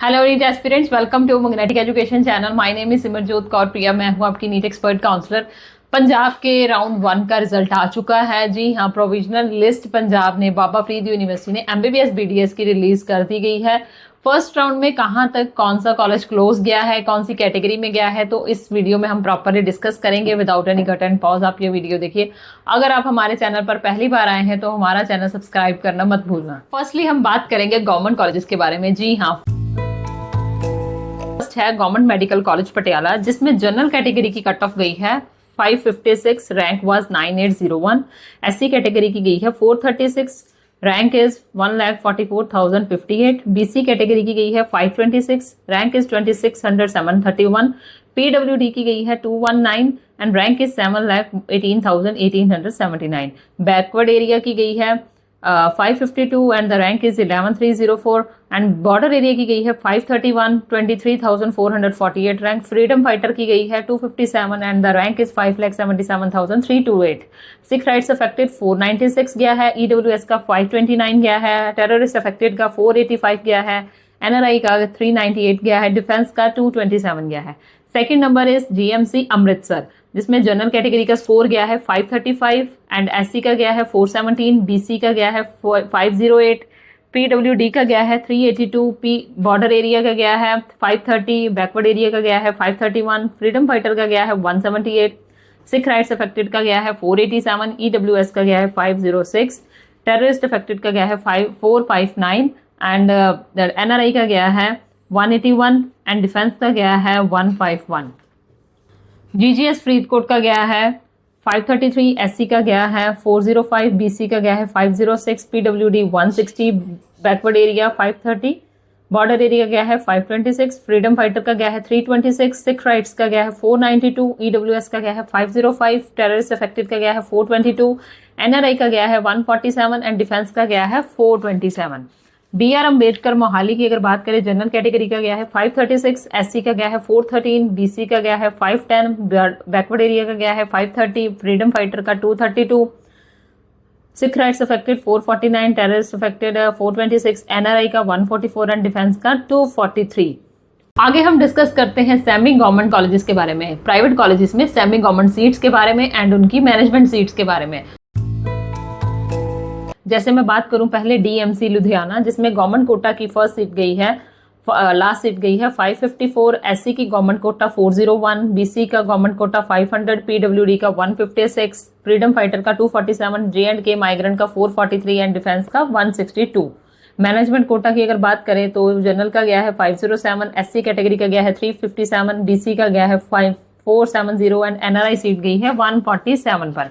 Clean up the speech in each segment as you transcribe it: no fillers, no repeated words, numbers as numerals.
Hello NEET aspirants, welcome to magnetic education channel. My name is Simarjot Kaur Priya. मैं हूं आपकी NEET expert counsellor. Punjab के round 1 का रिजल्ट आ चुका है। जी हाँ, प्रोविजनल लिस्ट पंजाब ने बाबा फरीद यूनिवर्सिटी ने एमबीबीएस बीडीएस की रिलीज कर दी गई है। फर्स्ट राउंड में कहां तक कौन सा कॉलेज क्लोज गया है, कौन सी कैटेगरी में गया है, तो इस वीडियो में हम प्रॉपरली डिस्कस करेंगे without any cut and pause. आप ये वीडियो देखिए। अगर आप हमारे चैनल पर पहली बार आए हैं तो हमारा चैनल सब्सक्राइब करना मत भूलना। फर्स्टली हम बात करेंगे गवर्नमेंट कॉलेजेस के बारे में। जी हाँ, है गवर्नमेंट मेडिकल कॉलेज पटियाला, जिसमें जनरल कैटेगरी की कट ऑफ गई है 556, रैंक वाज 9801। एससी कैटेगरी की गई है 436, रैंक इज 1,44,058। बीसी कैटेगरी की गई है 526, रैंक इज 26,731। पीडब्ल्यूडी की गई है 219 and rank is 7,18,1879। Backward area की गई है 552 and the rank is 11,304 and border area की गई है 531, 23,448 रैंक। फ्रीडम फाइटर की गई है 257 and the rank is 5,77,328। Sikh rights affected 496 गया है। ईडब्ल्यूएस का 529 गया है। टेररिस्ट अफेक्टेड का 485 गया है। एनआरआई का 398 गया है। डिफेंस का 227 गया है। Second number is GMC Amritsar, जिसमें जनरल कैटेगरी का स्कोर गया है 535 एंड एससी का गया है 417, बीसी का गया है 508, पीडब्ल्यूडी का गया है 382, पी बॉर्डर एरिया का गया है 530, बैकवर्ड एरिया का गया है 531, फ्रीडम फाइटर का गया है 178, सिख राइट्स अफेक्टेड का गया है 487, ईडब्ल्यूएस का गया है 506, टेररिस्ट अफेक्टेड का गया है 459 एंड एनआरआई का गया है 181 एंड डिफेंस का गया है 151। जीजीएस फरीदकोट का गया है 533, एससी का गया है 405, बीसी का गया है 506, PWD 160, backward area 530, border area गया है 526, फ्रीडम फाइटर का गया है 326, सिख राइट्स का गया है 492, ईडब्ल्यूएस का गया है 505, टेररिस्ट अफेक्टेड का गया है 422, एनआरआई का गया है 147 एंड डिफेंस का गया है 427। BR अम्बेडकर मोहाली की अगर बात करें, जनरल कैटेगरी का गया है 536, एससी का गया है 413, बीसी का गया है 510, बैकवर्ड एरिया का गया है 530, फ्रीडम फाइटर का 232, Sikh rights affected 449, terrorist affected 426, NRI का 144 एंड डिफेंस का 243। आगे हम डिस्कस करते हैं सेमी गवर्नमेंट कॉलेजेस के बारे में, प्राइवेट कॉलेजेस में सेमी गवर्नमेंट सीट्स के बारे में एंड उनकी मैनेजमेंट सीट्स के बारे में। जैसे मैं बात करूं पहले डीएमसी लुधियाना, जिसमें गवर्नमेंट कोटा की फर्स्ट सीट गई है, लास्ट सीट गई है 554, एससी की गवर्नमेंट कोटा 401, बीसी का गवर्नमेंट कोटा 500, पीडब्ल्यूडी का 156, फ्रीडम फाइटर का 247, J&K माइग्रेंट का 443 एंड डिफेंस का 162। मैनेजमेंट कोटा की अगर बात करें तो जनरल का गया है 507, एससी कैटेगरी का गया है 357, बीसी का गया है 470 एंड एनआरआई सीट गई है 147 पर।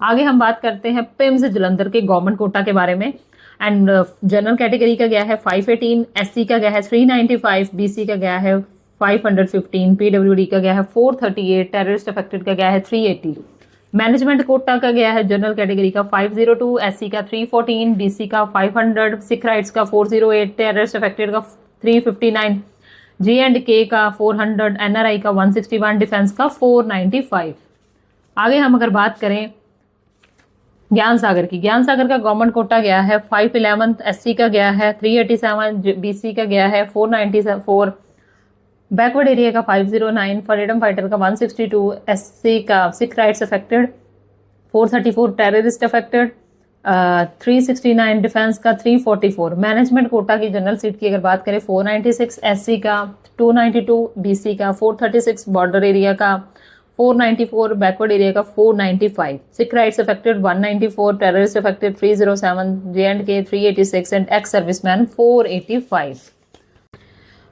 आगे हम बात करते हैं पिम्स जलंधर के गवर्नमेंट कोटा के बारे में एंड जनरल कैटेगरी का गया है 518, एससी का गया है 395, बीसी का गया है 515, पीडब्ल्यूडी का गया है 438, टेररिस्ट अफेक्टेड का गया है 380। मैनेजमेंट कोटा का गया है जनरल कैटेगरी का 502, एससी का 314, बीसी का 500, सिख राइट्स का 408, टेररिस्ट अफेक्टेड का 359, J&K का 400, एनआरआई का 161, डिफेंस का 495। आगे हम अगर बात करें ज्ञान सागर की, ज्ञान सागर का गवर्नमेंट कोटा गया है 511, एससी का गया है 387, बीसी का गया है 494, बैकवर्ड एरिया का 509, फ्रीडम फाइटर का 162, एससी का Sikh rights affected 434, terrorist affected 369, defence का 344। मैनेजमेंट कोटा की जनरल सीट की अगर बात करें 496, एससी का 292, बीसी का 436, बॉर्डर एरिया का 494, बैकवर्ड एरिया का 495, Sikh rights affected 194, terrorist affected 307, J&K 386 and ex serviceman 485।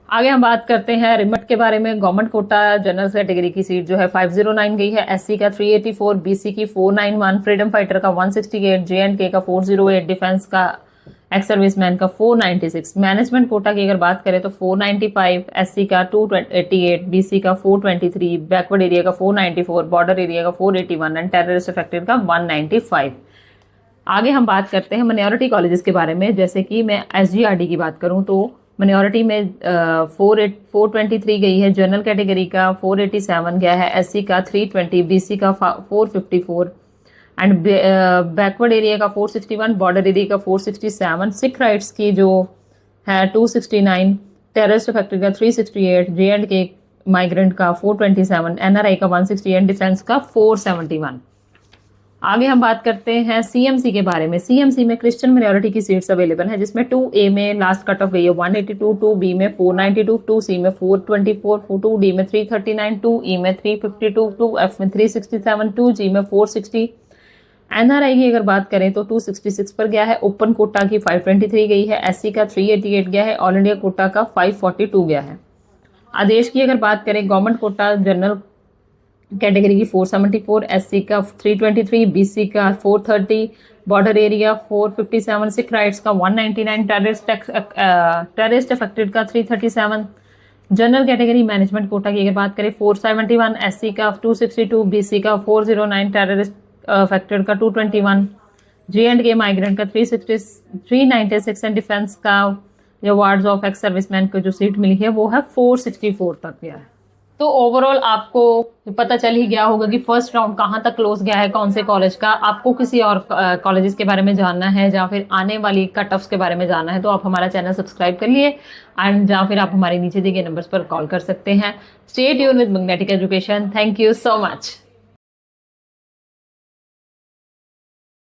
आगे हम बात करते हैं रिमट के बारे में। गवर्नमेंट कोटा जनरल कैटेगरी की सीट जो है 509 गई है, एससी का 384, बीसी की 491, फ्रीडम फाइटर का 168, J&K का 408, डिफेंस का एक्स सर्विसमैन का 496। मैनेजमेंट कोटा की अगर बात करें तो 495, एससी का 288, बीसी का 423, बैकवर्ड एरिया का 494, बॉर्डर एरिया का 481 एंड टेररिस्ट अफेक्टेड का 195। आगे हम बात करते हैं माइनॉरिटी कॉलेजेस के बारे में। जैसे कि मैं एसजीआरडी की बात करूं तो माइनॉरिटी में 423 गई है, जनरल कैटेगरी का 487 गया है, एससी का 320, बीसी का 454 एंड बैकवर्ड एरिया का 461, बॉर्डर एरिया का 467, सिख राइट्स की जो है 269, टेररिस्ट अफेक्टेड का 368, J&K माइग्रेंट का 427, NRI का 160 एंड डिफेंस का 471। आगे हम बात करते हैं CMC के बारे में। CMC में क्रिश्चियन माइनॉरिटी की सीट्स अवेलेबल हैं, जिसमें 2A में लास्ट कट ऑफ गई है 182, 2B में 492, 2C में 424, 2D में 339, 2E में 352, 2F में 367, 2G में 460। NRI की अगर बात करें तो 266 पर गया है, ओपन कोटा की 523 गई है, SC का 388 गया है, ऑल इंडिया कोटा का 542 गया है। आदेश की अगर बात करें, गवर्नमेंट कोटा जनरल कैटेगरी की 474, SC का 323, BC का 430, बॉर्डर एरिया 457, सिख राइट्स का 199, टेररिस्ट अफेक्टेड का 337, जनरल कैटेगरी मैनेजमेंट कोटा की अगर बात करें 471, SC का 262, BC का 409, टेररिस्ट अफेक्टेड का 221, J&K माइग्रेंट का 396 एंड डिफेंस का जो वार्ड्स ऑफ एक्स सर्विसमैन को जो सीट मिली है वो है 464 तक गया है। तो ओवरऑल आपको पता चल ही गया होगा कि फर्स्ट राउंड कहाँ तक क्लोज गया है, कौन से कॉलेज का। आपको किसी और कॉलेजेस के बारे में जानना है या फिर आने वाली कट ऑफ्स के बारे में जानना है तो आप हमारा चैनल सब्सक्राइब कर लिए एंड या फिर आप हमारे नीचे दिए गए नंबर्स पर कॉल कर सकते हैं। Stay tune with magnetic education. Thank you so much.